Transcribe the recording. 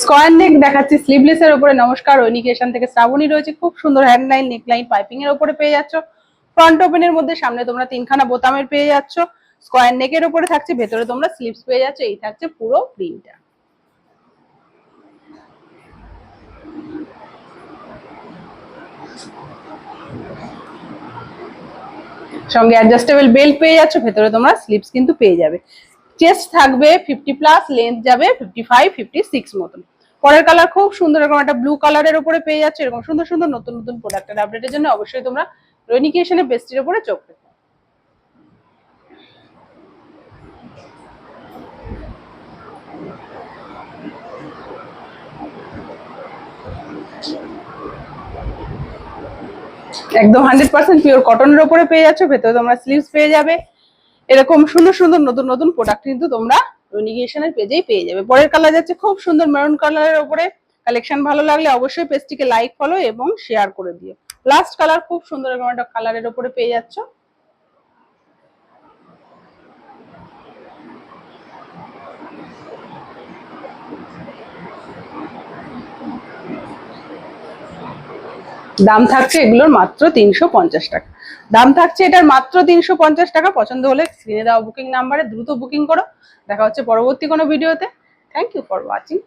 Square নেক দেখাচ্ছি sleeveless এর উপরে। নমস্কার, ঐনিকেশন থেকে শ্রাবণী রয়েছে। খুব সুন্দর হ্যান্ড লাইন, নেক লাইন, পাইপিং এর উপরে পেয়ে যাচ্ছ। ফ্রন্ট ওপেন এর মধ্যে সামনে তোমরা তিনখানা বোতামের পেয়ে যাচ্ছ। স্কয়ার নেক এর উপরে থাকছে, ভেতরে তোমরা স্লিভস পেয়ে যাচ্ছ। এই থাকছে পুরো প্রিন্টটা। সঙ্গে অ্যাডজাস্টেবল বেল্ট পেয়ে যাচ্ছ, ভেতরে তোমরা স্লিভস কিন্তু পেয়ে যাবে। চেস্ট থাকবে 50+, লেন্থ যাবে 55, 56 মতন। পরের কালার খুব সুন্দর, এরকম একটা ব্লু কালারের উপরে পেয়ে যাচ্ছে। এরকম সুন্দর সুন্দর নতুন নতুন প্রোডাক্টের আপডেটের জন্য অবশ্যই তোমরা ঐনিকেশনের পেজটির উপরে চোখ রাখো। একদম 100% পিওর কটনের উপরে পেয়ে যাচ্ছ, ভেতরে তোমরা স্লিভস পেয়ে যাবে। এরকম সুন্দর সুন্দর নতুন নতুন প্রোডাক্ট কিন্তু তোমরা ঐনিকেশনের পেজেই পেয়ে যাবে। পরের কালার যাচ্ছে খুব সুন্দর মেরুন কালারের উপরে। কালেকশন ভালো লাগলে অবশ্যই পেজটিকে লাইক, ফলো এবং শেয়ার করে দিও। লাস্ট কালার খুব সুন্দর এরকম একটা কালারের উপরে পেয়ে যাচ্ছ। দাম থাকছে এগুলোর মাত্র 350 টাকা। দাম থাকছে এটার মাত্র 350 টাকা। পছন্দ হলে স্ক্রিনে দেওয়া বুকিং নাম্বারে দ্রুত বুকিং করো। দেখা হচ্ছে পরবর্তী কোনো ভিডিওতে। Thank you for watching.